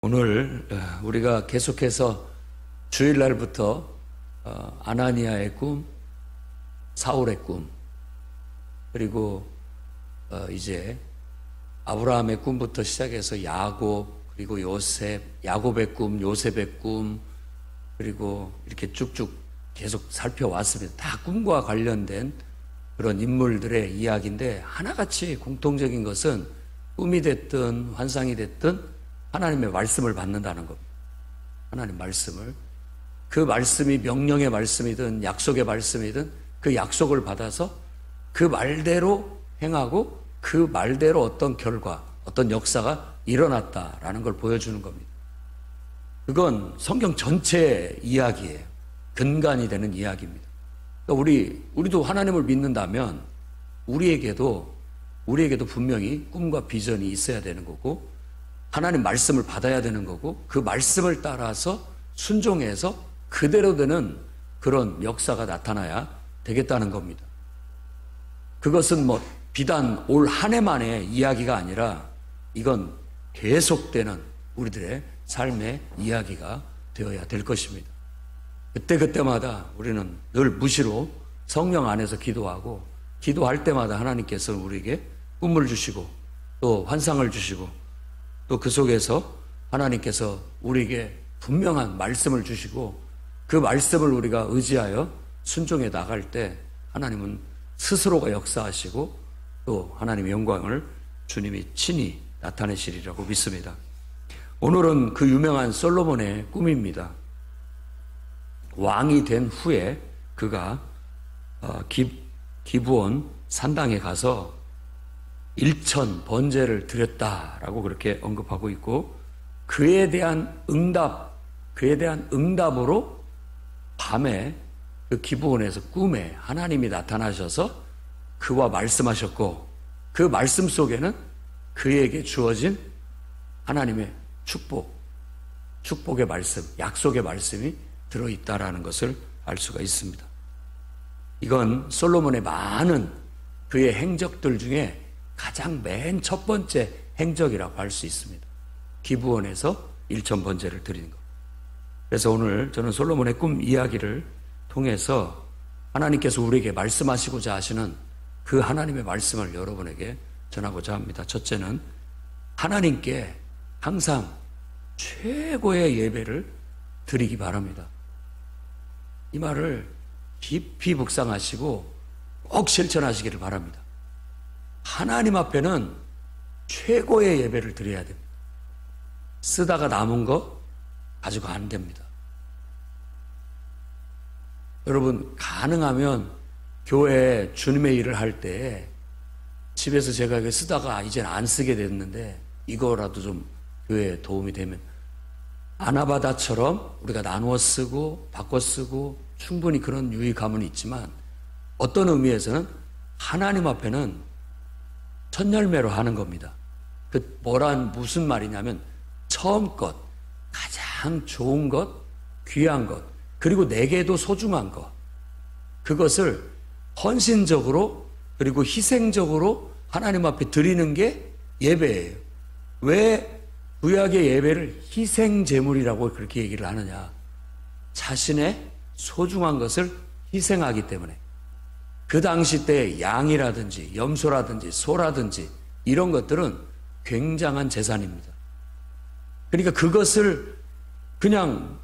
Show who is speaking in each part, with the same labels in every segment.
Speaker 1: 오늘 우리가 계속해서 주일날부터 아나니아의 꿈, 사울의 꿈, 그리고 이제 아브라함의 꿈부터 시작해서 야곱, 그리고 요셉, 야곱의 꿈, 요셉의 꿈, 그리고 이렇게 쭉쭉 계속 살펴왔습니다. 다 꿈과 관련된 그런 인물들의 이야기인데, 하나같이 공통적인 것은 꿈이 됐든 환상이 됐든 하나님의 말씀을 받는다는 겁니다. 하나님 말씀을. 그 말씀이 명령의 말씀이든 약속의 말씀이든 그 약속을 받아서 그 말대로 행하고 그 말대로 어떤 결과, 어떤 역사가 일어났다라는 걸 보여주는 겁니다. 그건 성경 전체의 이야기예요. 근간이 되는 이야기입니다. 그러니까 우리도 하나님을 믿는다면 우리에게도 분명히 꿈과 비전이 있어야 되는 거고, 하나님 말씀을 받아야 되는 거고, 그 말씀을 따라서 순종해서 그대로 되는 그런 역사가 나타나야 되겠다는 겁니다. 그것은 비단 올 한 해만의 이야기가 아니라 이건 계속되는 우리들의 삶의 이야기가 되어야 될 것입니다. 그때마다 우리는 늘 무시로 성령 안에서 기도하고, 기도할 때마다 하나님께서 우리에게 꿈을 주시고 또 환상을 주시고, 또 그 속에서 하나님께서 우리에게 분명한 말씀을 주시고, 그 말씀을 우리가 의지하여 순종해 나갈 때 하나님은 스스로가 역사하시고 또 하나님의 영광을 주님이 친히 나타내시리라고 믿습니다. 오늘은 그 유명한 솔로몬의 꿈입니다. 왕이 된 후에 그가 기브온 산당에 가서 1천 번제를 드렸다라고 그렇게 언급하고 있고, 그에 대한 응답으로 밤에 그 기브온에서 꿈에 하나님이 나타나셔서 그와 말씀하셨고, 그 말씀 속에는 그에게 주어진 하나님의 축복의 말씀, 약속의 말씀이 들어있다라는 것을 알 수가 있습니다. 이건 솔로몬의 많은 그의 행적들 중에 가장 맨 첫 번째 행적이라고 할 수 있습니다. 기브온에서 1천 번제를 드리는 것. 그래서 오늘 저는 솔로몬의 꿈 이야기를 통해서 하나님께서 우리에게 말씀하시고자 하시는 그 하나님의 말씀을 여러분에게 전하고자 합니다. 첫째는 하나님께 항상 최고의 예배를 드리기 바랍니다. 이 말을 깊이 묵상하시고 꼭 실천하시기를 바랍니다. 하나님 앞에는 최고의 예배를 드려야 됩니다. 쓰다가 남은 거 가지고 안 됩니다. 여러분, 가능하면 교회에 주님의 일을 할 때 집에서 제가 이거 쓰다가 이제는 안 쓰게 됐는데 이거라도 좀 교회에 도움이 되면, 아나바다처럼 우리가 나누어 쓰고 바꿔 쓰고 충분히 그런 유익함은 있지만, 어떤 의미에서는 하나님 앞에는 첫 열매로 하는 겁니다. 무슨 말이냐면, 처음 것, 가장 좋은 것, 귀한 것, 그리고 내게도 소중한 것, 그것을 헌신적으로 그리고 희생적으로 하나님 앞에 드리는 게 예배예요. 왜 구약의 예배를 희생제물이라고 그렇게 얘기를 하느냐? 자신의 소중한 것을 희생하기 때문에. 그 당시 때 양이라든지 염소라든지 소라든지 이런 것들은 굉장한 재산입니다. 그러니까 그것을 그냥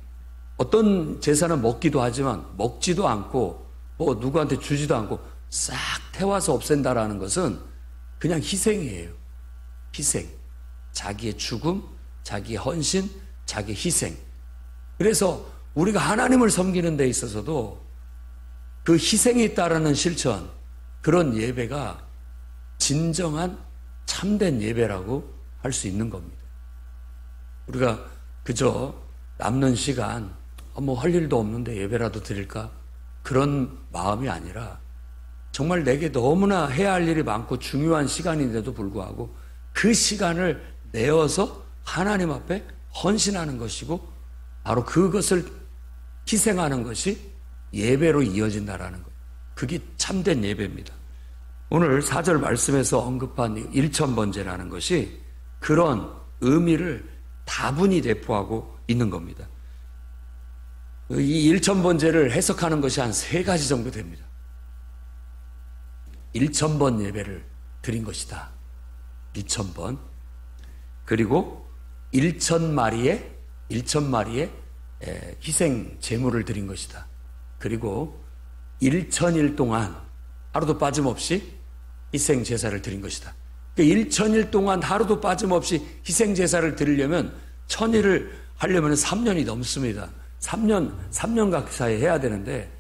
Speaker 1: 어떤 제사는 먹기도 하지만 먹지도 않고 누구한테 주지도 않고 싹 태워서 없앤다라는 것은 그냥 희생이에요. 희생. 자기의 죽음, 자기의 헌신, 자기의 희생. 그래서 우리가 하나님을 섬기는 데 있어서도 그 희생에 따르는 실천, 그런 예배가 진정한 참된 예배라고 할 수 있는 겁니다. 우리가 그저 남는 시간 할 일도 없는데 예배라도 드릴까? 그런 마음이 아니라, 정말 내게 너무나 해야 할 일이 많고 중요한 시간인데도 불구하고 그 시간을 내어서 하나님 앞에 헌신하는 것이고, 바로 그것을 희생하는 것이 예배로 이어진다라는 거예요. 그게 참된 예배입니다. 오늘 4절 말씀에서 언급한 1천 번제라는 것이 그런 의미를 다분히 내포하고 있는 겁니다. 이 1000번제를 해석하는 것이 한 3가지 정도 됩니다. 1000번 예배를 드린 것이다. 1000번. 그리고 1000마리의 희생 제물을 드린 것이다. 그리고 1000일 동안 하루도 빠짐없이 희생 제사를 드린 것이다. 1000일 동안 하루도 빠짐없이 희생 제사를 드리려면 1000일을 하려면 3년이 넘습니다. 3년 각사에 해야 되는데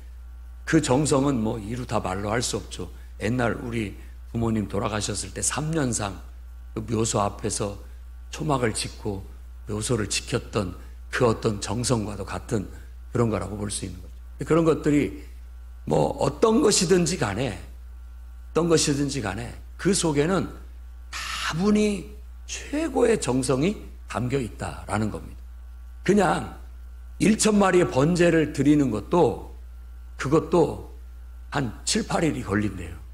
Speaker 1: 그 정성은 뭐 이루 다 말로 할 수 없죠. 옛날 우리 부모님 돌아가셨을 때 3년상 그 묘소 앞에서 초막을 짓고 묘소를 지켰던 그 어떤 정성과도 같은 그런 거라고 볼 수 있는 거죠. 그런 것들이 뭐 어떤 것이든지 간에 그 속에는 다분히 최고의 정성이 담겨 있다라는 겁니다. 그냥 1000마리의 번제를 드리는 것도 그것도 한 7, 8일이 걸린대요.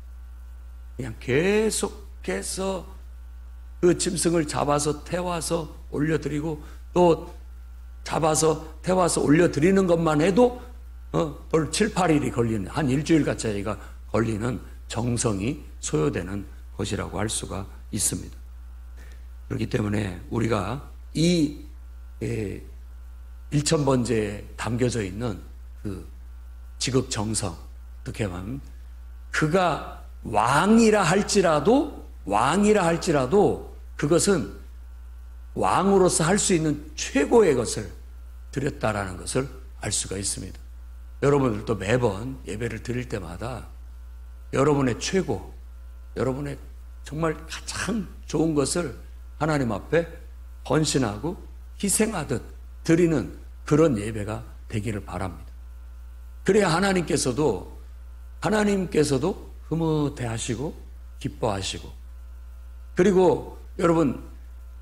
Speaker 1: 그냥 계속해서 그 짐승을 잡아서 태워서 올려드리고 또 잡아서 태워서 올려드리는 것만 해도 벌 7, 8일이 걸리는, 한 일주일 가까이가 걸리는 정성이 소요되는 것이라고 할 수가 있습니다. 그렇기 때문에 우리가 이 1000번제에 담겨져 있는 그 지극정성, 어떻게 하면 그가 왕이라 할지라도 그것은 왕으로서 할 수 있는 최고의 것을 드렸다라는 것을 알 수가 있습니다. 여러분들도 매번 예배를 드릴 때마다 여러분의 최고, 여러분의 정말 가장 좋은 것을 하나님 앞에 헌신하고 희생하듯 드리는 그런 예배가 되기를 바랍니다. 그래야 하나님께서도 흐뭇해하시고 기뻐하시고, 그리고 여러분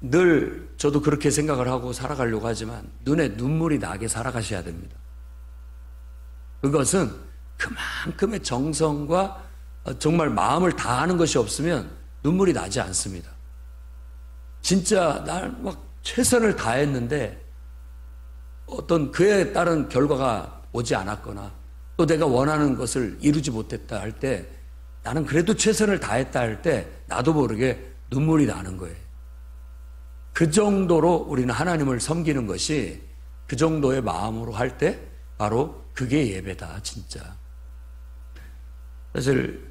Speaker 1: 늘 저도 그렇게 생각을 하고 살아가려고 하지만 눈에 눈물이 나게 살아가셔야 됩니다. 그것은 그만큼의 정성과 정말 마음을 다하는 것이 없으면 눈물이 나지 않습니다. 진짜 날 막 최선을 다했는데 어떤 그에 따른 결과가 오지 않았거나 또 내가 원하는 것을 이루지 못했다 할 때, 나는 그래도 최선을 다했다 할 때 나도 모르게 눈물이 나는 거예요. 그 정도로 우리는 하나님을 섬기는 것이, 그 정도의 마음으로 할 때 바로 그게 예배다, 진짜. 사실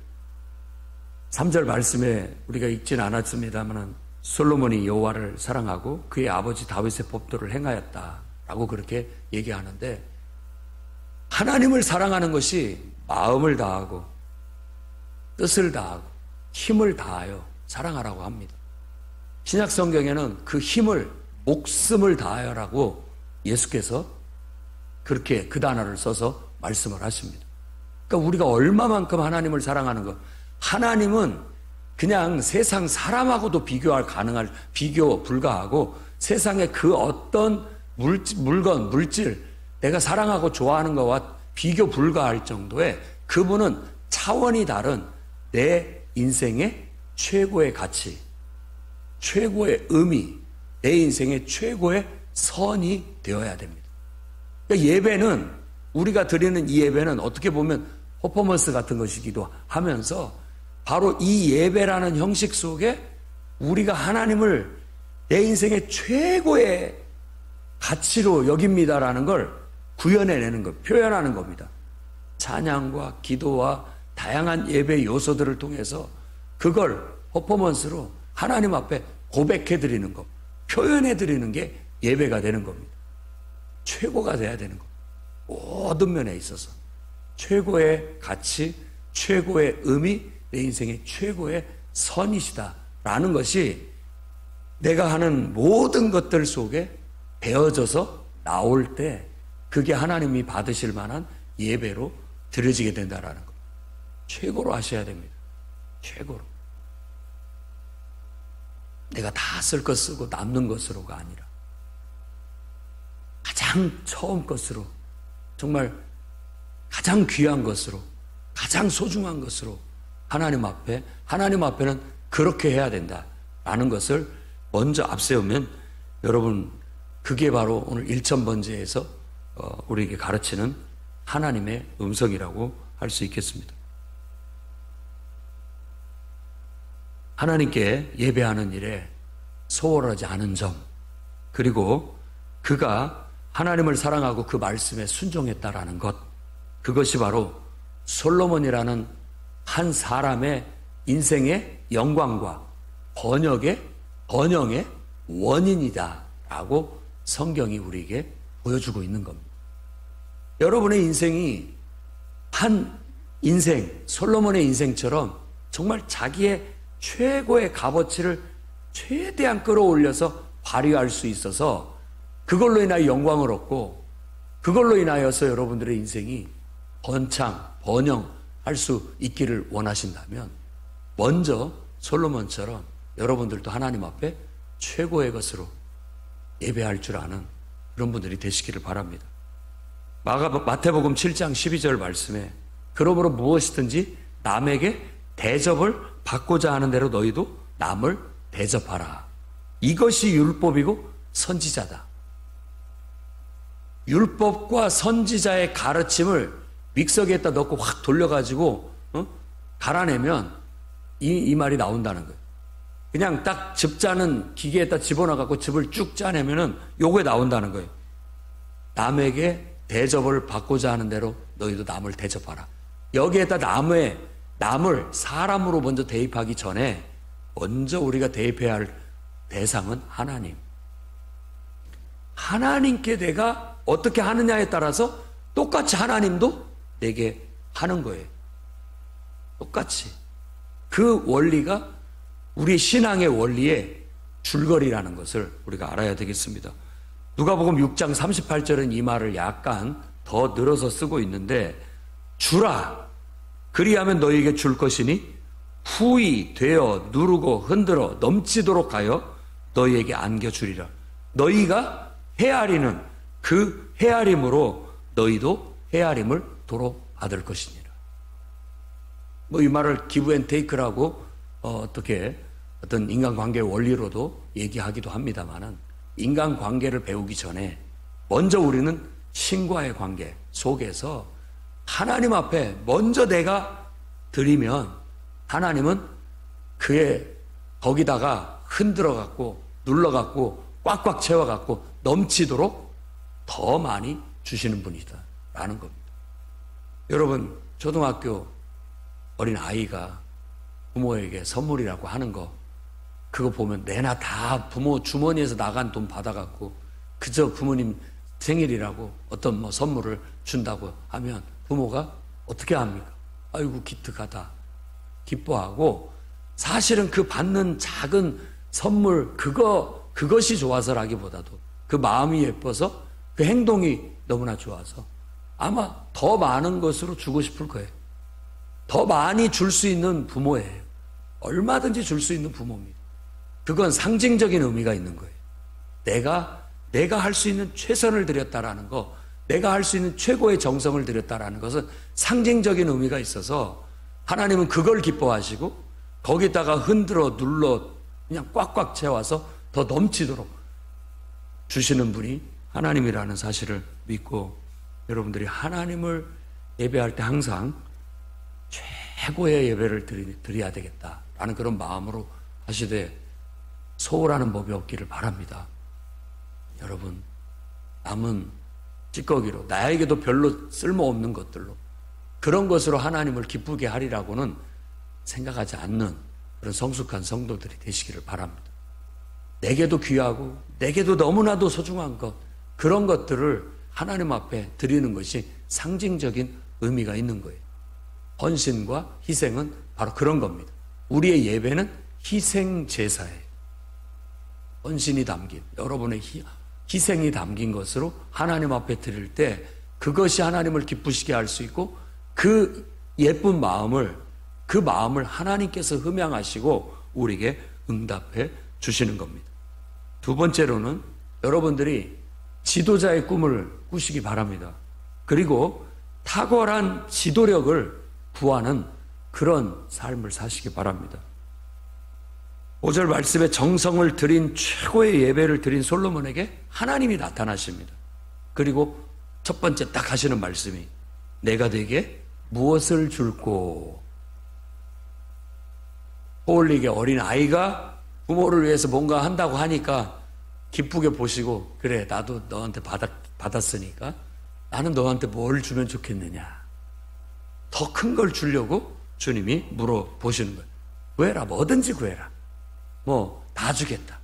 Speaker 1: 3절 말씀에 우리가 읽진 않았습니다만 솔로몬이 여호와를 사랑하고 그의 아버지 다윗의 법도를 행하였다라고 그렇게 얘기하는데, 하나님을 사랑하는 것이 마음을 다하고 뜻을 다하고 힘을 다하여 사랑하라고 합니다. 신약 성경에는 그 힘을 목숨을 다하여라고 예수께서 그렇게 그 단어를 써서 말씀을 하십니다. 그러니까 우리가 얼마만큼 하나님을 사랑하는 것, 하나님은 그냥 세상 사람하고도 비교 불가하고 세상의 그 어떤 물질, 내가 사랑하고 좋아하는 것과 비교 불가할 정도의, 그분은 차원이 다른 내 인생의 최고의 가치, 최고의 의미, 내 인생의 최고의 선이 되어야 됩니다. 그러니까 예배는, 우리가 드리는 이 예배는 어떻게 보면 퍼포먼스 같은 것이기도 하면서 바로 이 예배라는 형식 속에 우리가 하나님을 내 인생의 최고의 가치로 여깁니다라는 걸 구현해내는 것, 표현하는 겁니다. 찬양과 기도와 다양한 예배 요소들을 통해서 그걸 퍼포먼스로 하나님 앞에 고백해드리는 것, 표현해드리는 게 예배가 되는 겁니다. 최고가 돼야 되는 것. 모든 면에 있어서 최고의 가치, 최고의 의미, 내 인생의 최고의 선이시다라는 것이 내가 하는 모든 것들 속에 배어져서 나올 때 그게 하나님이 받으실 만한 예배로 드려지게 된다라는 것. 최고로 하셔야 됩니다. 최고로. 내가 다 쓸 것 쓰고 남는 것으로가 아니라 가장 처음 것으로, 정말 가장 귀한 것으로, 가장 소중한 것으로 하나님 앞에는 그렇게 해야 된다라는 것을 먼저 앞세우면 여러분 그게 바로 오늘 일천번제에서 우리에게 가르치는 하나님의 음성이라고 할 수 있겠습니다. 하나님께 예배하는 일에 소홀하지 않은 점, 그리고 그가 하나님을 사랑하고 그 말씀에 순종했다라는 것, 그것이 바로 솔로몬이라는 한 사람의 인생의 영광과 번영의 원인이다라고 성경이 우리에게 보여주고 있는 겁니다. 여러분의 인생이 한 인생, 솔로몬의 인생처럼 정말 자기의 최고의 값어치를 최대한 끌어올려서 발휘할 수 있어서 그걸로 인하여 영광을 얻고 그걸로 인하여서 여러분들의 인생이 번영할 수 있기를 원하신다면 먼저 솔로몬처럼 여러분들도 하나님 앞에 최고의 것으로 예배할 줄 아는 그런 분들이 되시기를 바랍니다. 마태복음 7장 12절 말씀에 그러므로 무엇이든지 남에게 대접을 받고자 하는 대로 너희도 남을 대접하라. 이것이 율법이고 선지자다. 율법과 선지자의 가르침을 믹서기에다 넣고 확 돌려가지고 갈아내면 이 말이 나온다는 거예요. 그냥 딱 즙 짜는 기계에다 집어넣어갖고 즙을 쭉 짜내면은 요게 나온다는 거예요. 남에게 대접을 받고자 하는 대로 너희도 남을 대접하라. 여기에다 남을 사람으로 먼저 대입하기 전에 먼저 우리가 대입해야 할 대상은 하나님. 하나님께 내가 어떻게 하느냐에 따라서 똑같이 하나님도 내게 하는 거예요. 똑같이. 그 원리가 우리 신앙의 원리의 줄거리라는 것을 우리가 알아야 되겠습니다. 누가복음 6장 38절은 이 말을 약간 더 늘어서 쓰고 있는데 주라 그리하면 너희에게 줄 것이니 후히 되어 누르고 흔들어 넘치도록 하여 너희에게 안겨주리라. 너희가 헤아리는 그 헤아림으로 너희도 헤아림을 도로 받을 것이니라. 이 말을 기브 앤 테이크라고 어떤 인간관계의 원리로도 얘기하기도 합니다만은 인간관계를 배우기 전에 먼저 우리는 신과의 관계 속에서 하나님 앞에 먼저 내가 드리면 하나님은 거기다가 흔들어갖고 눌러갖고 꽉꽉 채워갖고 넘치도록 더 많이 주시는 분이다 라는 겁니다. 여러분, 초등학교 어린 아이가 부모에게 선물이라고 하는 거 그거 보면 내나 다 부모 주머니에서 나간 돈 받아갖고 그저 부모님 생일이라고 어떤 선물을 준다고 하면 부모가 어떻게 합니까? 아이고 기특하다 기뻐하고 사실은 그 받는 작은 선물 그것이 좋아서라기보다도 그 마음이 예뻐서 그 행동이 너무나 좋아서 아마 더 많은 것으로 주고 싶을 거예요. 더 많이 줄 수 있는 부모예요. 얼마든지 줄 수 있는 부모입니다. 그건 상징적인 의미가 있는 거예요. 내가 할 수 있는 최선을 들였다라는 거, 내가 할 수 있는 최고의 정성을 들였다라는 것은 상징적인 의미가 있어서 하나님은 그걸 기뻐하시고 거기다가 흔들어 눌러 그냥 꽉꽉 채워서 더 넘치도록 주시는 분이 하나님이라는 사실을 믿고 여러분들이 하나님을 예배할 때 항상 최고의 예배를 드려야 되겠다라는 그런 마음으로 하시되 소홀하는 법이 없기를 바랍니다. 여러분, 남은 찌꺼기로 나에게도 별로 쓸모없는 것들로 그런 것으로 하나님을 기쁘게 하리라고는 생각하지 않는 그런 성숙한 성도들이 되시기를 바랍니다. 내게도 귀하고 내게도 너무나도 소중한 것 그런 것들을 하나님 앞에 드리는 것이 상징적인 의미가 있는 거예요. 헌신과 희생은 바로 그런 겁니다. 우리의 예배는 희생 제사예요. 헌신이 담긴 여러분의 희생이 담긴 것으로 하나님 앞에 드릴 때 그것이 하나님을 기쁘시게 할 수 있고 그 예쁜 마음을 하나님께서 흠양하시고 우리에게 응답해 주시는 겁니다. 두 번째로는 여러분들이 지도자의 꿈을 꾸시기 바랍니다. 그리고 탁월한 지도력을 구하는 그런 삶을 사시기 바랍니다. 5절 말씀에 정성을 들인 최고의 예배를 드린 솔로몬에게 하나님이 나타나십니다. 그리고 첫 번째 딱 하시는 말씀이 내가 네게 무엇을 줄꼬. 어울리게 어린 아이가 부모를 위해서 뭔가 한다고 하니까 기쁘게 보시고 그래 나도 너한테 받았으니까 나는 너한테 뭘 주면 좋겠느냐. 더 큰 걸 주려고 주님이 물어보시는 거예요. 구해라. 뭐든지 구해라. 뭐 다 주겠다.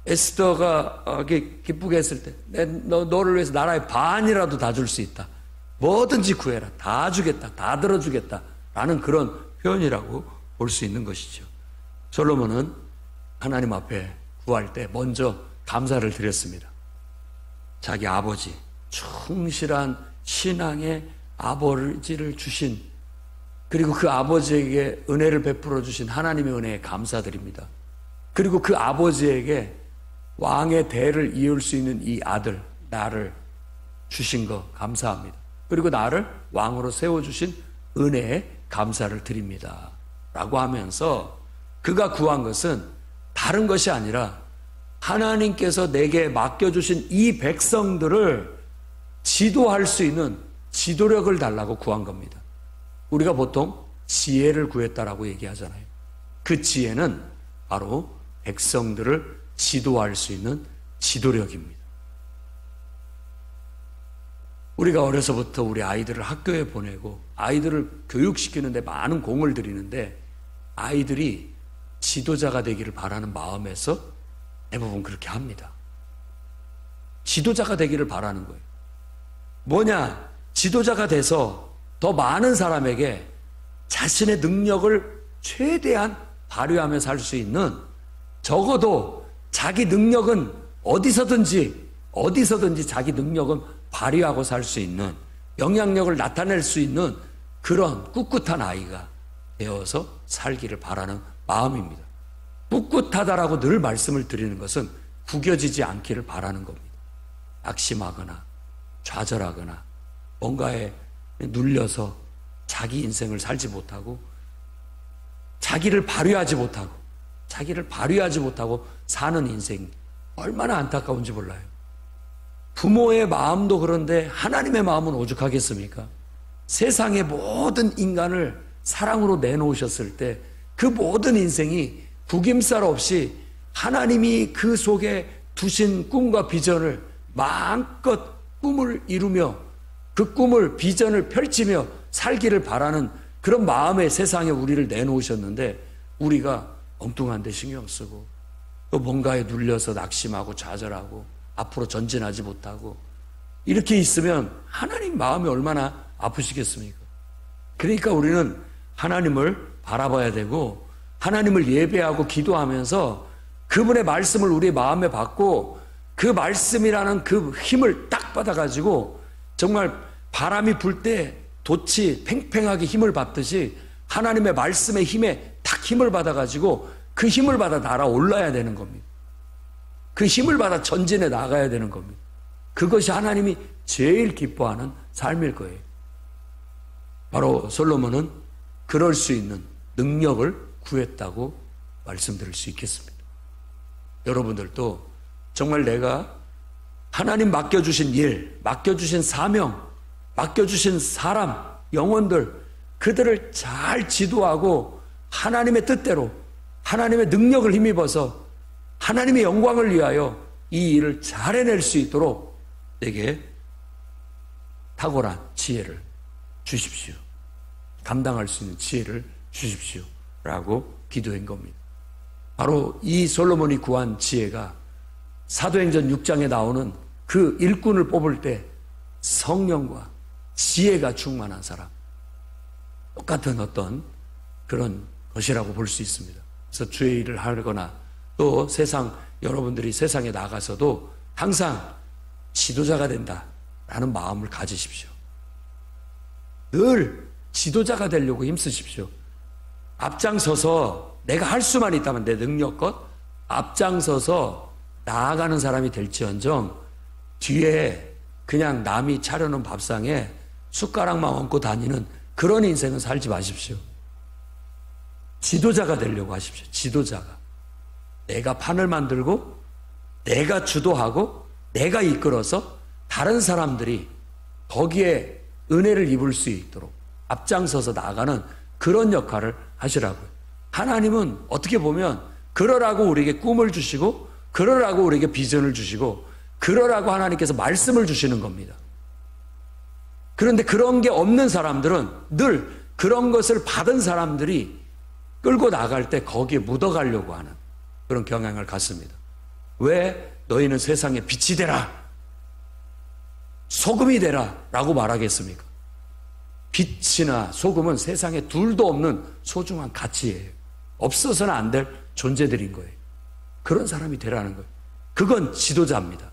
Speaker 1: 에스더가 기쁘게 했을 때 너를 위해서 나라의 반이라도 다 줄 수 있다. 뭐든지 구해라. 다 주겠다. 다 들어주겠다. 라는 그런 표현이라고 볼 수 있는 것이죠. 솔로몬은 하나님 앞에 구할 때 먼저 감사를 드렸습니다. 자기 아버지, 충실한 신앙의 아버지를 주신, 그리고 그 아버지에게 은혜를 베풀어 주신 하나님의 은혜에 감사드립니다. 그리고 그 아버지에게 왕의 대를 이을 수 있는 이 아들 나를 주신 거 감사합니다. 그리고 나를 왕으로 세워주신 은혜에 감사를 드립니다 라고 하면서 그가 구한 것은 다른 것이 아니라 하나님께서 내게 맡겨주신 이 백성들을 지도할 수 있는 지도력을 달라고 구한 겁니다. 우리가 보통 지혜를 구했다라고 얘기하잖아요. 그 지혜는 바로 백성들을 지도할 수 있는 지도력입니다. 우리가 어려서부터 우리 아이들을 학교에 보내고 아이들을 교육시키는데 많은 공을 들이는데 아이들이 지도자가 되기를 바라는 마음에서 대부분 그렇게 합니다. 지도자가 되기를 바라는 거예요. 뭐냐? 지도자가 돼서 더 많은 사람에게 자신의 능력을 최대한 발휘하며 살 수 있는, 적어도 자기 능력은 어디서든지 자기 능력은 발휘하고 살 수 있는, 영향력을 나타낼 수 있는 그런 꿋꿋한 아이가 되어서 살기를 바라는 마음입니다. 꿋꿋하다라고 늘 말씀을 드리는 것은 구겨지지 않기를 바라는 겁니다. 낙심하거나 좌절하거나 뭔가에 눌려서 자기 인생을 살지 못하고 자기를 발휘하지 못하고 사는 인생 얼마나 안타까운지 몰라요. 부모의 마음도 그런데 하나님의 마음은 오죽하겠습니까? 세상의 모든 인간을 사랑으로 내놓으셨을 때 그 모든 인생이 구김살 없이 하나님이 그 속에 두신 꿈과 비전을 마음껏 꿈을 이루며 그 꿈을 비전을 펼치며 살기를 바라는 그런 마음의 세상에 우리를 내놓으셨는데 우리가 엉뚱한 데 신경 쓰고 또 뭔가에 눌려서 낙심하고 좌절하고 앞으로 전진하지 못하고 이렇게 있으면 하나님 마음이 얼마나 아프시겠습니까? 그러니까 우리는 하나님을 바라봐야 되고 하나님을 예배하고 기도하면서 그분의 말씀을 우리의 마음에 받고 그 말씀이라는 그 힘을 딱 받아가지고 정말 바람이 불 때 돛이 팽팽하게 힘을 받듯이 하나님의 말씀의 힘에 딱 힘을 받아가지고 그 힘을 받아 날아올라야 되는 겁니다. 그 힘을 받아 전진해 나가야 되는 겁니다. 그것이 하나님이 제일 기뻐하는 삶일 거예요. 바로 솔로몬은 그럴 수 있는 능력을 구했다고 말씀드릴 수 있겠습니다. 여러분들도 정말 내가 하나님 맡겨주신 일, 맡겨주신 사명, 맡겨주신 사람, 영혼들, 그들을 잘 지도하고 하나님의 뜻대로 하나님의 능력을 힘입어서 하나님의 영광을 위하여 이 일을 잘 해낼 수 있도록 내게 탁월한 지혜를 주십시오. 감당할 수 있는 지혜를 주십시오. 라고 기도한 겁니다. 바로 이 솔로몬이 구한 지혜가 사도행전 6장에 나오는 그 일꾼을 뽑을 때 성령과 지혜가 충만한 사람, 똑같은 어떤 그런 것이라고 볼 수 있습니다. 그래서 주의 일을 하거나 또 여러분들이 세상에 나가서도 항상 지도자가 된다라는 마음을 가지십시오. 늘 지도자가 되려고 힘쓰십시오. 앞장서서 내가 할 수만 있다면 내 능력껏 앞장서서 나아가는 사람이 될지언정 뒤에 그냥 남이 차려놓은 밥상에 숟가락만 얹고 다니는 그런 인생은 살지 마십시오. 지도자가 되려고 하십시오. 지도자가. 내가 판을 만들고 내가 주도하고 내가 이끌어서 다른 사람들이 거기에 은혜를 입을 수 있도록 앞장서서 나아가는 그런 역할을 하시라고요. 하나님은 어떻게 보면 그러라고 우리에게 꿈을 주시고 그러라고 우리에게 비전을 주시고 그러라고 하나님께서 말씀을 주시는 겁니다. 그런데 그런 게 없는 사람들은 늘 그런 것을 받은 사람들이 끌고 나갈 때 거기에 묻어가려고 하는 그런 경향을 갖습니다. 왜 너희는 세상에 빛이 되라, 소금이 되라 라고 말하겠습니까? 빛이나 소금은 세상에 둘도 없는 소중한 가치예요. 없어서는 안 될 존재들인 거예요. 그런 사람이 되라는 거예요. 그건 지도자입니다.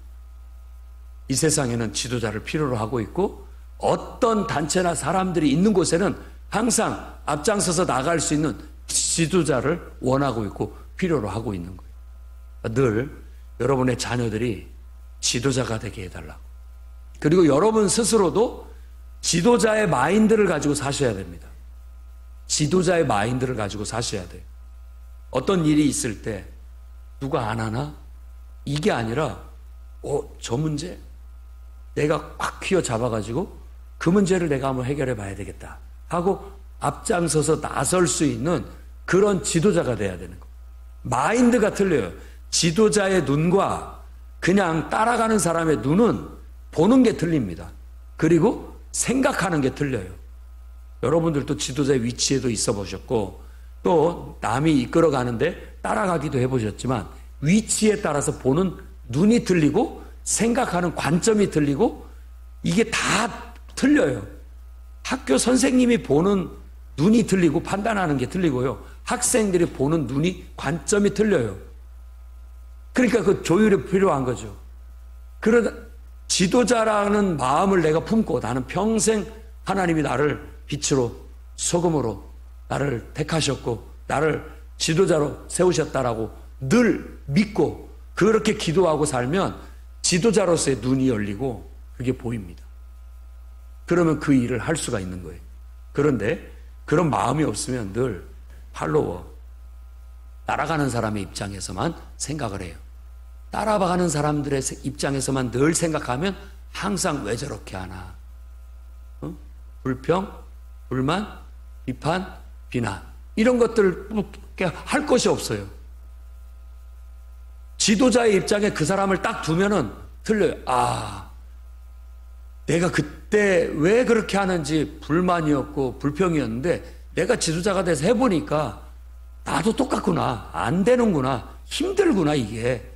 Speaker 1: 이 세상에는 지도자를 필요로 하고 있고 어떤 단체나 사람들이 있는 곳에는 항상 앞장서서 나갈 수 있는 지도자를 원하고 있고 필요로 하고 있는 거예요. 늘 여러분의 자녀들이 지도자가 되게 해달라고. 그리고 여러분 스스로도 지도자의 마인드를 가지고 사셔야 됩니다. 지도자의 마인드를 가지고 사셔야 돼요. 어떤 일이 있을 때 누가 안 하나? 이게 아니라 저 문제 내가 꽉 휘어잡아가지고 그 문제를 내가 한번 해결해 봐야 되겠다 하고 앞장서서 나설 수 있는 그런 지도자가 돼야 되는 거예요. 마인드가 틀려요. 지도자의 눈과 그냥 따라가는 사람의 눈은 보는 게 틀립니다. 그리고 생각하는 게 틀려요. 여러분들도 지도자의 위치에도 있어 보셨고 또 남이 이끌어 가는데 따라가기도 해보셨지만 위치에 따라서 보는 눈이 틀리고 생각하는 관점이 틀리고 이게 다 틀려요. 학교 선생님이 보는 눈이 틀리고 판단하는 게 틀리고요. 학생들이 보는 눈이 관점이 틀려요. 그러니까 그 조율이 필요한 거죠. 그러다 지도자라는 마음을 내가 품고 나는 평생 하나님이 나를 빛으로 소금으로 나를 택하셨고 나를 지도자로 세우셨다라고 늘 믿고 그렇게 기도하고 살면 지도자로서의 눈이 열리고 그게 보입니다. 그러면 그 일을 할 수가 있는 거예요. 그런데 그런 마음이 없으면 늘 팔로워, 따라가는 사람의 입장에서만 생각을 해요. 따라가는 사람들의 입장에서만 늘 생각하면 항상 왜 저렇게 하나? 불평, 불만, 비판, 비난 이런 것들밖에 할 것이 없어요. 지도자의 입장에 그 사람을 딱 두면은 틀려요. 내가 그때 왜 그렇게 하는지 불만이었고 불평이었는데 내가 지도자가 돼서 해보니까 나도 똑같구나. 안 되는구나. 힘들구나 이게.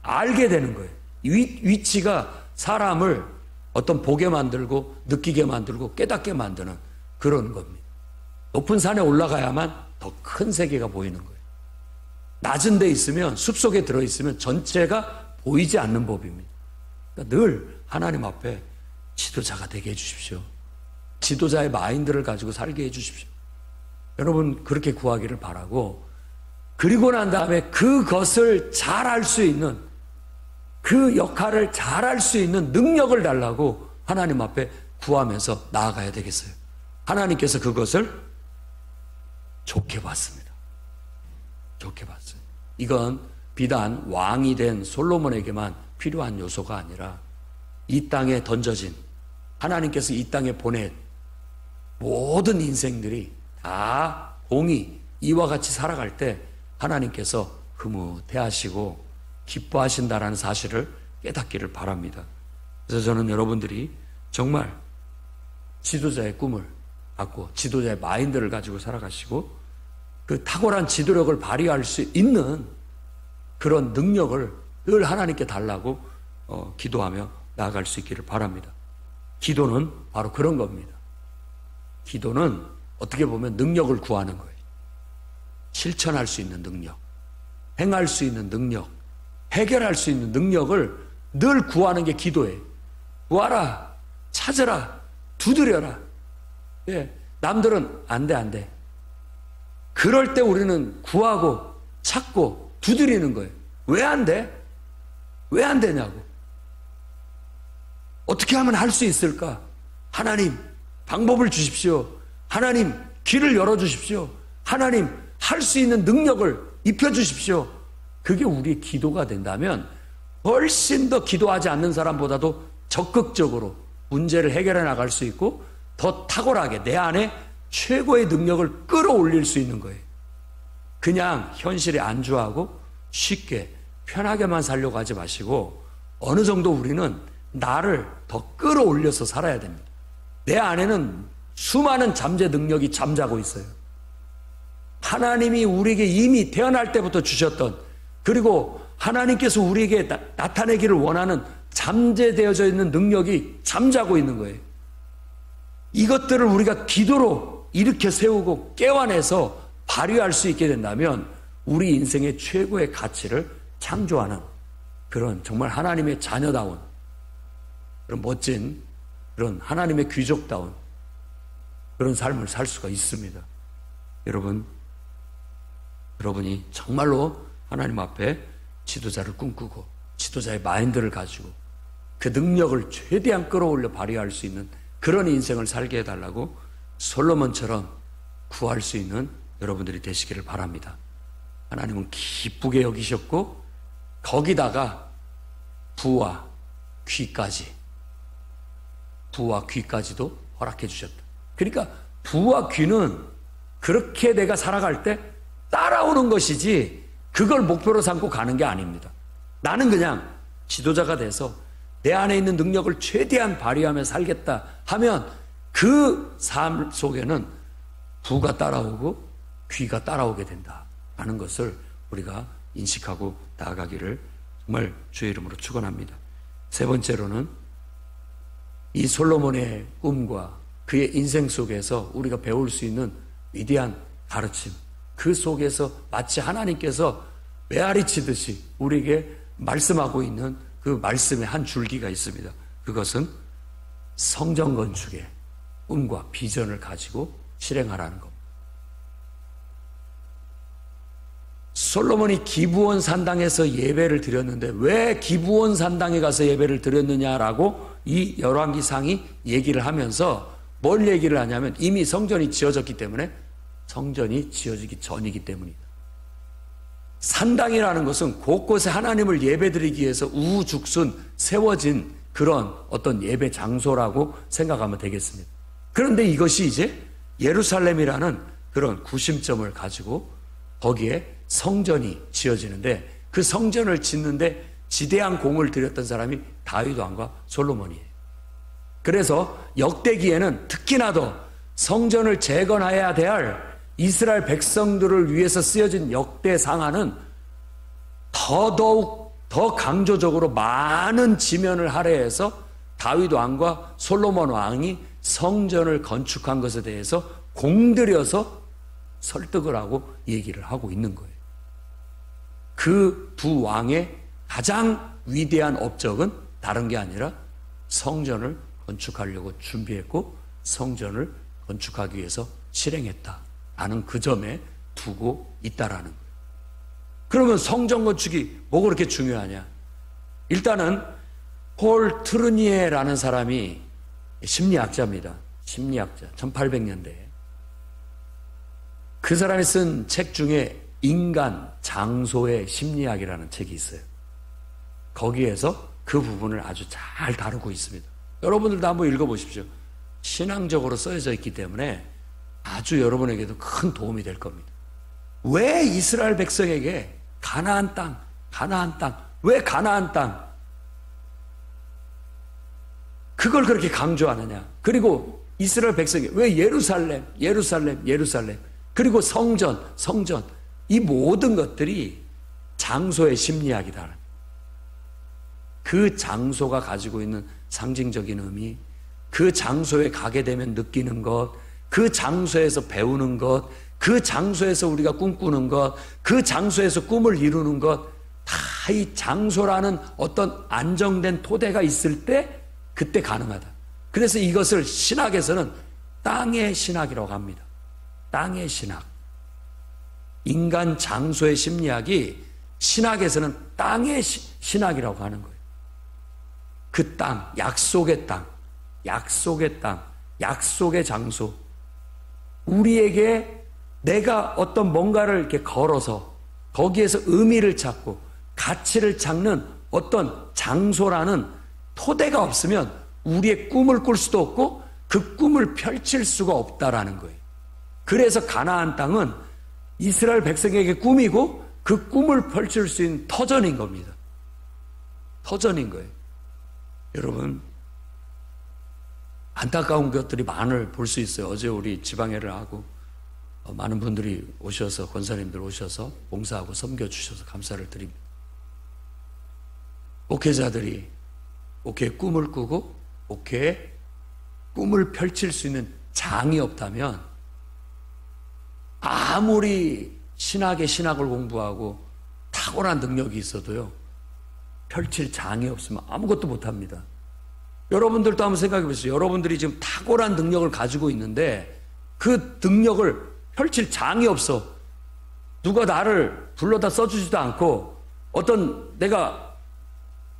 Speaker 1: 알게 되는 거예요. 위치가 사람을 어떤 보게 만들고 느끼게 만들고 깨닫게 만드는 그런 겁니다. 높은 산에 올라가야만 더 큰 세계가 보이는 거예요. 낮은 데 있으면 숲속에 들어있으면 전체가 보이지 않는 법입니다. 그러니까 늘 하나님 앞에 지도자가 되게 해주십시오. 지도자의 마인드를 가지고 살게 해주십시오. 여러분 그렇게 구하기를 바라고 그리고 난 다음에 그것을 잘할 수 있는 그 역할을 잘할 수 있는 능력을 달라고 하나님 앞에 구하면서 나아가야 되겠어요. 하나님께서 그것을 좋게 봤습니다. 좋게 봤어요. 이건 비단 왕이 된 솔로몬에게만 필요한 요소가 아니라 이 땅에 던져진 하나님께서 이 땅에 보낸 모든 인생들이 다 공의 이와 같이 살아갈 때 하나님께서 흐뭇해하시고 기뻐하신다라는 사실을 깨닫기를 바랍니다. 그래서 저는 여러분들이 정말 지도자의 꿈을 갖고 지도자의 마인드를 가지고 살아가시고 그 탁월한 지도력을 발휘할 수 있는 그런 능력을 늘 하나님께 달라고 기도하며 나아갈 수 있기를 바랍니다. 기도는 바로 그런 겁니다. 기도는 어떻게 보면 능력을 구하는 거예요. 실천할 수 있는 능력, 행할 수 있는 능력, 해결할 수 있는 능력을 늘 구하는 게 기도예요. 구하라, 찾으라, 두드려라. 예, 남들은 안 돼. 그럴 때 우리는 구하고 찾고 두드리는 거예요. 왜 안 돼? 왜 안 되냐고. 어떻게 하면 할 수 있을까? 하나님, 방법을 주십시오. 하나님, 길을 열어주십시오. 하나님, 할 수 있는 능력을 입혀주십시오. 그게 우리의 기도가 된다면 훨씬 더 기도하지 않는 사람보다도 적극적으로 문제를 해결해 나갈 수 있고 더 탁월하게 내 안에 최고의 능력을 끌어올릴 수 있는 거예요. 그냥 현실에 안주하고 쉽게 편하게만 살려고 하지 마시고 어느 정도 우리는 나를 더 끌어올려서 살아야 됩니다. 내 안에는 수많은 잠재 능력이 잠자고 있어요. 하나님이 우리에게 이미 태어날 때부터 주셨던, 그리고 하나님께서 우리에게 나타내기를 원하는 잠재되어져 있는 능력이 잠자고 있는 거예요. 이것들을 우리가 기도로 일으켜 세우고 깨워내서 발휘할 수 있게 된다면 우리 인생의 최고의 가치를 창조하는 그런 정말 하나님의 자녀다운 그런 멋진 그런 하나님의 귀족다운 그런 삶을 살 수가 있습니다. 여러분이 정말로 하나님 앞에 지도자를 꿈꾸고 지도자의 마인드를 가지고 그 능력을 최대한 끌어올려 발휘할 수 있는 그런 인생을 살게 해달라고 솔로몬처럼 구할 수 있는 여러분들이 되시기를 바랍니다. 하나님은 기쁘게 여기셨고 거기다가 부와 귀까지도 허락해 주셨다. 그러니까 부와 귀는 그렇게 내가 살아갈 때 따라오는 것이지 그걸 목표로 삼고 가는 게 아닙니다. 나는 그냥 지도자가 돼서 내 안에 있는 능력을 최대한 발휘하며 살겠다 하면 그 삶 속에는 부가 따라오고 귀가 따라오게 된다라는 것을 우리가 인식하고 나아가기를 정말 주의 이름으로 축원합니다. 세 번째로는 이 솔로몬의 꿈과 그의 인생 속에서 우리가 배울 수 있는 위대한 가르침, 그 속에서 마치 하나님께서 메아리 치듯이 우리에게 말씀하고 있는 그 말씀의 한 줄기가 있습니다. 그것은 성전 건축의 꿈과 비전을 가지고 실행하라는 겁니다. 솔로몬이 기브온 산당에서 예배를 드렸는데 왜 기브온 산당에 가서 예배를 드렸느냐라고 이 열왕기상이 얘기를 하면서 뭘 얘기를 하냐면 이미 성전이 지어졌기 때문에 성전이 지어지기 전이기 때문이다. 산당이라는 것은 곳곳에 하나님을 예배드리기 위해서 우후죽순 세워진 그런 어떤 예배 장소라고 생각하면 되겠습니다. 그런데 이것이 이제 예루살렘이라는 그런 구심점을 가지고 거기에 성전이 지어지는데 그 성전을 짓는데 지대한 공을 들였던 사람이 다윗 왕과 솔로몬이에요. 그래서 역대기에는 특히나 더 성전을 재건해야 될 이스라엘 백성들을 위해서 쓰여진 역대상하는 더더욱 더 강조적으로 많은 지면을 할애해서 다윗 왕과 솔로몬 왕이 성전을 건축한 것에 대해서 공들여서 설득을 하고 얘기를 하고 있는 거예요. 그 두 왕의 가장 위대한 업적은 다른 게 아니라 성전을 건축하려고 준비했고 성전을 건축하기 위해서 실행했다라는 그 점에 두고 있다라는 거예요. 그러면 성전 건축이 뭐가 그렇게 중요하냐? 일단은 폴 트르니에라는 사람이 심리학자입니다. 심리학자. 1800년대에. 그 사람이 쓴 책 중에 인간 장소의 심리학이라는 책이 있어요. 거기에서 그 부분을 아주 잘 다루고 있습니다. 여러분들도 한번 읽어보십시오. 신앙적으로 써져 있기 때문에 아주 여러분에게도 큰 도움이 될 겁니다. 왜 이스라엘 백성에게 가나안 땅, 왜 가나안 땅? 그걸 그렇게 강조하느냐? 그리고 이스라엘 백성이 왜 예루살렘? 그리고 성전. 이 모든 것들이 장소의 심리학이다. 그 장소가 가지고 있는 상징적인 의미, 그 장소에 가게 되면 느끼는 것, 그 장소에서 배우는 것, 그 장소에서 우리가 꿈꾸는 것, 그 장소에서 꿈을 이루는 것, 다 이 장소라는 어떤 안정된 토대가 있을 때 그때 가능하다. 그래서 이것을 신학에서는 땅의 신학이라고 합니다. 땅의 신학. 인간 장소의 심리학이 신학에서는 땅의 신학이라고 하는 거예요. 그 땅, 약속의 땅, 약속의 장소. 우리에게 내가 어떤 뭔가를 이렇게 걸어서 거기에서 의미를 찾고 가치를 찾는 어떤 장소라는 토대가 없으면 우리의 꿈을 꿀 수도 없고 그 꿈을 펼칠 수가 없다라는 거예요. 그래서 가나안 땅은 이스라엘 백성에게 꿈이고 그 꿈을 펼칠 수 있는 터전인 겁니다. 터전인 거예요. 여러분, 안타까운 것들이 많을 볼 수 있어요. 어제 우리 지방회를 하고 많은 분들이 오셔서, 권사님들 오셔서 봉사하고 섬겨주셔서 감사를 드립니다. 목회자들이 목회의 꿈을 꾸고 목회의 꿈을 펼칠 수 있는 장이 없다면 아무리 신학의 신학을 공부하고 탁월한 능력이 있어도요, 펼칠 장이 없으면 아무것도 못합니다. 여러분들도 한번 생각해 보세요. 여러분들이 지금 탁월한 능력을 가지고 있는데 그 능력을 펼칠 장이 없어. 누가 나를 불러다 써주지도 않고, 어떤 내가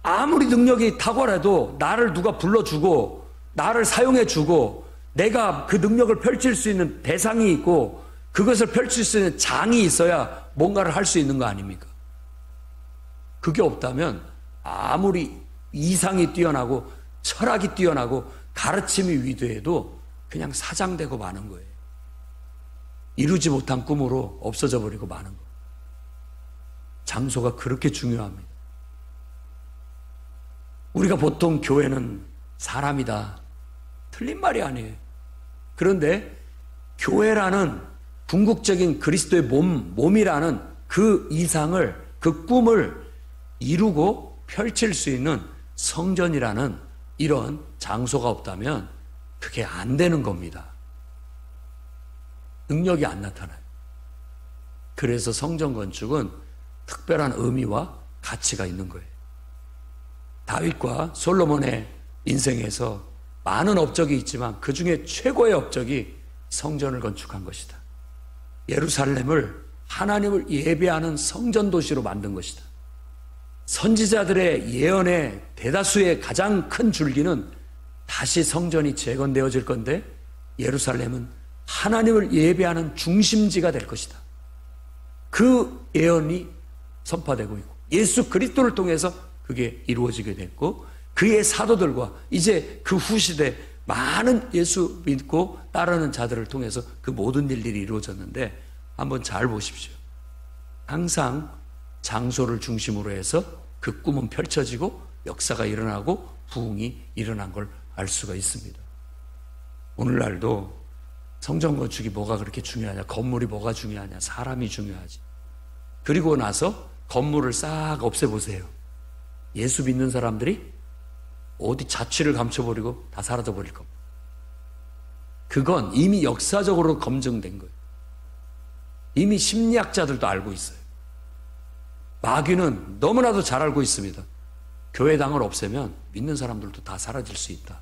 Speaker 1: 아무리 능력이 탁월해도 나를 누가 불러주고 나를 사용해주고 내가 그 능력을 펼칠 수 있는 대상이 있고 그것을 펼칠 수 있는 장이 있어야 뭔가를 할 수 있는 거 아닙니까? 그게 없다면 아무리 이상이 뛰어나고 철학이 뛰어나고 가르침이 위대해도 그냥 사장되고 마는 거예요. 이루지 못한 꿈으로 없어져 버리고 마는 거. 장소가 그렇게 중요합니다. 우리가 보통 교회는 사람이다, 틀린 말이 아니에요. 그런데 교회라는 궁극적인 그리스도의 몸이라는 그 이상을, 그 꿈을 이루고 펼칠 수 있는 성전이라는 이런 장소가 없다면 그게 안 되는 겁니다. 능력이 안 나타나요. 그래서 성전 건축은 특별한 의미와 가치가 있는 거예요. 다윗과 솔로몬의 인생에서 많은 업적이 있지만 그 중에 최고의 업적이 성전을 건축한 것이다. 예루살렘을 하나님을 예배하는 성전 도시로 만든 것이다. 선지자들의 예언의 대다수의 가장 큰 줄기는 다시 성전이 재건되어질 건데 예루살렘은 하나님을 예배하는 중심지가 될 것이다. 그 예언이 선포되고 있고 예수 그리스도를 통해서 그게 이루어지게 됐고 그의 사도들과 이제 그 후시대 많은 예수 믿고 따르는 자들을 통해서 그 모든 일들이 이루어졌는데 한번 잘 보십시오. 항상 장소를 중심으로 해서 그 꿈은 펼쳐지고 역사가 일어나고 부흥이 일어난 걸 알 수가 있습니다. 오늘날도 성전 건축이 뭐가 그렇게 중요하냐, 건물이 뭐가 중요하냐, 사람이 중요하지. 그리고 나서 건물을 싹 없애보세요. 예수 믿는 사람들이 어디 자취를 감춰버리고 다 사라져버릴 겁니다. 그건 이미 역사적으로 검증된 거예요. 이미 심리학자들도 알고 있어요. 마귀는 너무나도 잘 알고 있습니다. 교회당을 없애면 믿는 사람들도 다 사라질 수 있다.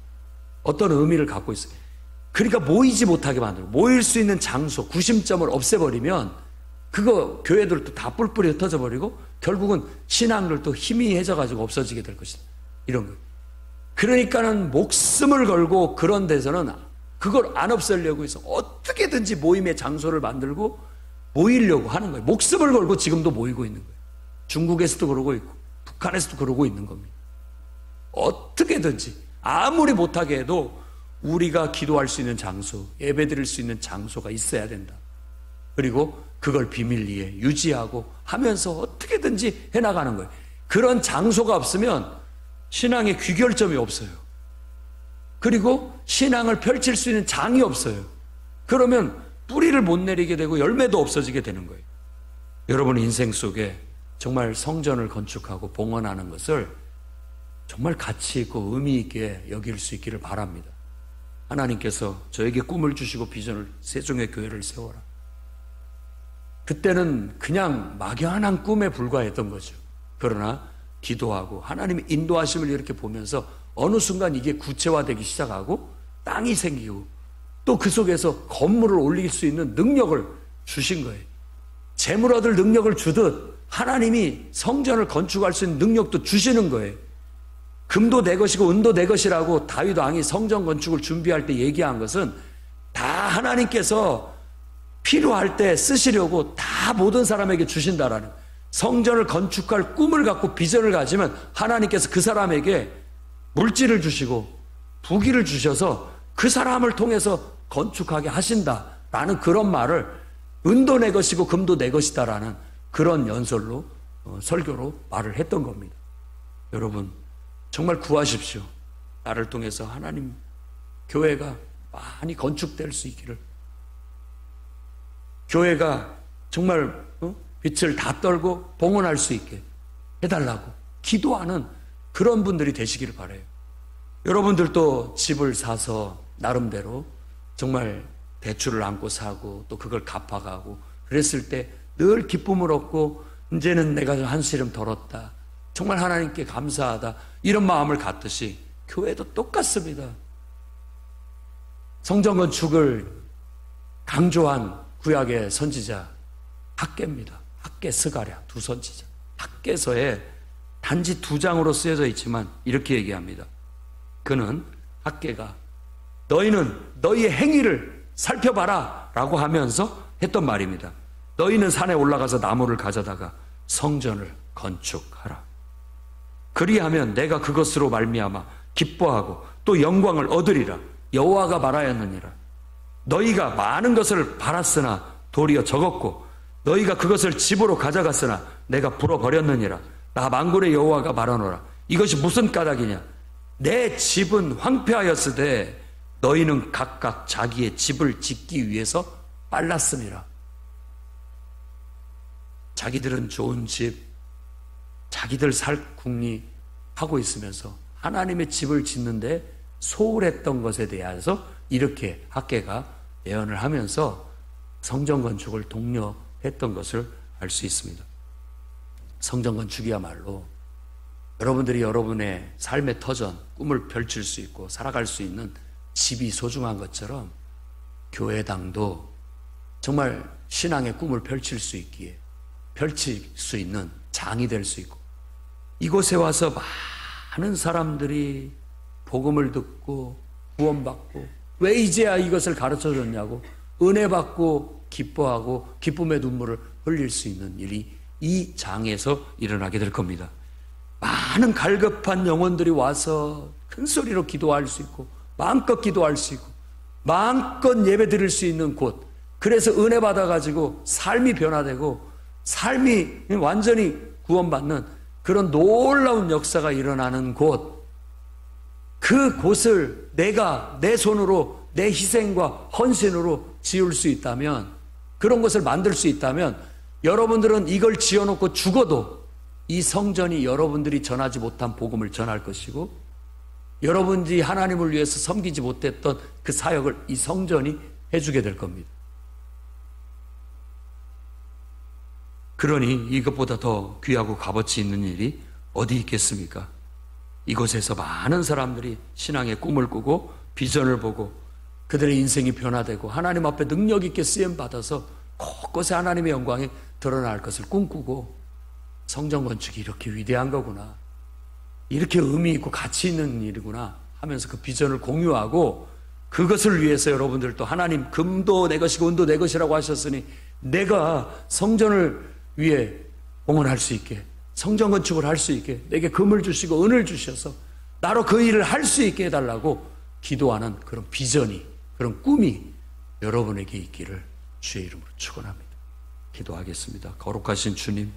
Speaker 1: 어떤 의미를 갖고 있어요. 그러니까 모이지 못하게 만들고 모일 수 있는 장소, 구심점을 없애버리면 그거 교회들도 다 뿔뿔이 흩어져 버리고 결국은 신앙들도 희미해져가지고 없어지게 될 것이다. 이런 거예요. 그러니까는 목숨을 걸고 그런 데서는 그걸 안 없애려고 해서 어떻게든지 모임의 장소를 만들고 모이려고 하는 거예요. 목숨을 걸고 지금도 모이고 있는 거예요. 중국에서도 그러고 있고 북한에서도 그러고 있는 겁니다. 어떻게든지 아무리 못하게 해도 우리가 기도할 수 있는 장소, 예배드릴 수 있는 장소가 있어야 된다. 그리고 그걸 비밀리에 유지하고 하면서 어떻게든지 해나가는 거예요. 그런 장소가 없으면 신앙의 귀결점이 없어요. 그리고 신앙을 펼칠 수 있는 장이 없어요. 그러면 뿌리를 못 내리게 되고 열매도 없어지게 되는 거예요. 여러분의 인생 속에 정말 성전을 건축하고 봉헌하는 것을 정말 가치 있고 의미 있게 여길 수 있기를 바랍니다. 하나님께서 저에게 꿈을 주시고 비전을 세종의 교회를 세워라. 그때는 그냥 막연한 꿈에 불과했던 거죠. 그러나 기도하고 하나님의 인도하심을 이렇게 보면서 어느 순간 이게 구체화되기 시작하고 땅이 생기고 또 그 속에서 건물을 올릴 수 있는 능력을 주신 거예요. 재물 얻을 능력을 주듯 하나님이 성전을 건축할 수 있는 능력도 주시는 거예요. 금도 내 것이고 은도 내 것이라고 다윗 왕이 성전 건축을 준비할 때 얘기한 것은 다 하나님께서 필요할 때 쓰시려고 다 모든 사람에게 주신다라는 거예요. 성전을 건축할 꿈을 갖고 비전을 가지면 하나님께서 그 사람에게 물질을 주시고 부귀를 주셔서 그 사람을 통해서 건축하게 하신다라는 그런 말을 은도 내 것이고 금도 내 것이다라는 그런 연설로 설교로 말을 했던 겁니다. 여러분 정말 구하십시오. 나를 통해서 하나님 교회가 많이 건축될 수 있기를, 교회가 정말 빛을 다 떨고 봉헌할 수 있게 해달라고 기도하는 그런 분들이 되시기를 바라요. 여러분들도 집을 사서 나름대로 정말 대출을 안고 사고 또 그걸 갚아가고 그랬을 때 늘 기쁨을 얻고 이제는 내가 한시름 덜었다, 정말 하나님께 감사하다, 이런 마음을 갖듯이 교회도 똑같습니다. 성전 건축을 강조한 구약의 선지자 학개입니다. 학개, 스가랴 두 선지자. 학개서에 단지 2장으로 쓰여져 있지만 이렇게 얘기합니다. 그는, 학개가, 너희는 너희의 행위를 살펴봐라 라고 하면서 했던 말입니다. 너희는 산에 올라가서 나무를 가져다가 성전을 건축하라. 그리하면 내가 그것으로 말미암아 기뻐하고 또 영광을 얻으리라. 여호와가 말하였느니라. 너희가 많은 것을 바랐으나 도리어 적었고 너희가 그것을 집으로 가져갔으나 내가 불어버렸느니라. 나 만군의 여호와가 말하노라. 이것이 무슨 까닭이냐? 내 집은 황폐하였으되 너희는 각각 자기의 집을 짓기 위해서 빨랐음이라. 자기들은 좋은 집, 자기들 살 궁리 하고 있으면서 하나님의 집을 짓는데 소홀했던 것에 대해서 이렇게 학개가 예언을 하면서 성전 건축을 독려했던 것을 알 수 있습니다. 성전 건축이야말로 여러분들이 여러분의 삶의 터전, 꿈을 펼칠 수 있고 살아갈 수 있는 집이 소중한 것처럼 교회당도 정말 신앙의 꿈을 펼칠 수 있기에 펼칠 수 있는 장이 될 수 있고, 이곳에 와서 많은 사람들이 복음을 듣고 구원받고 왜 이제야 이것을 가르쳐줬냐고 은혜 받고 기뻐하고 기쁨의 눈물을 흘릴 수 있는 일이 이 장에서 일어나게 될 겁니다. 많은 갈급한 영혼들이 와서 큰 소리로 기도할 수 있고 마음껏 기도할 수 있고 마음껏 예배 드릴 수 있는 곳, 그래서 은혜 받아가지고 삶이 변화되고 삶이 완전히 구원받는 그런 놀라운 역사가 일어나는 곳, 그 곳을 내가 내 손으로 내 희생과 헌신으로 지을 수 있다면, 그런 것을 만들 수 있다면 여러분들은 이걸 지어놓고 죽어도 이 성전이 여러분들이 전하지 못한 복음을 전할 것이고, 여러분들이 하나님을 위해서 섬기지 못했던 그 사역을 이 성전이 해주게 될 겁니다. 그러니 이것보다 더 귀하고 값어치 있는 일이 어디 있겠습니까? 이곳에서 많은 사람들이 신앙의 꿈을 꾸고 비전을 보고 그들의 인생이 변화되고 하나님 앞에 능력 있게 쓰임받아서 곳곳에 하나님의 영광이 드러날 것을 꿈꾸고, 성전 건축이 이렇게 위대한 거구나, 이렇게 의미 있고 가치 있는 일이구나 하면서 그 비전을 공유하고, 그것을 위해서 여러분들도 하나님 금도 내 것이고 은도 내 것이라고 하셨으니 내가 성전을 위해 봉헌할 수 있게, 성전 건축을 할 수 있게 내게 금을 주시고 은을 주셔서 나로 그 일을 할 수 있게 해달라고 기도하는 그런 비전이, 그런 꿈이 여러분에게 있기를 주의 이름으로 축원합니다. 기도하겠습니다. 거룩하신 주님,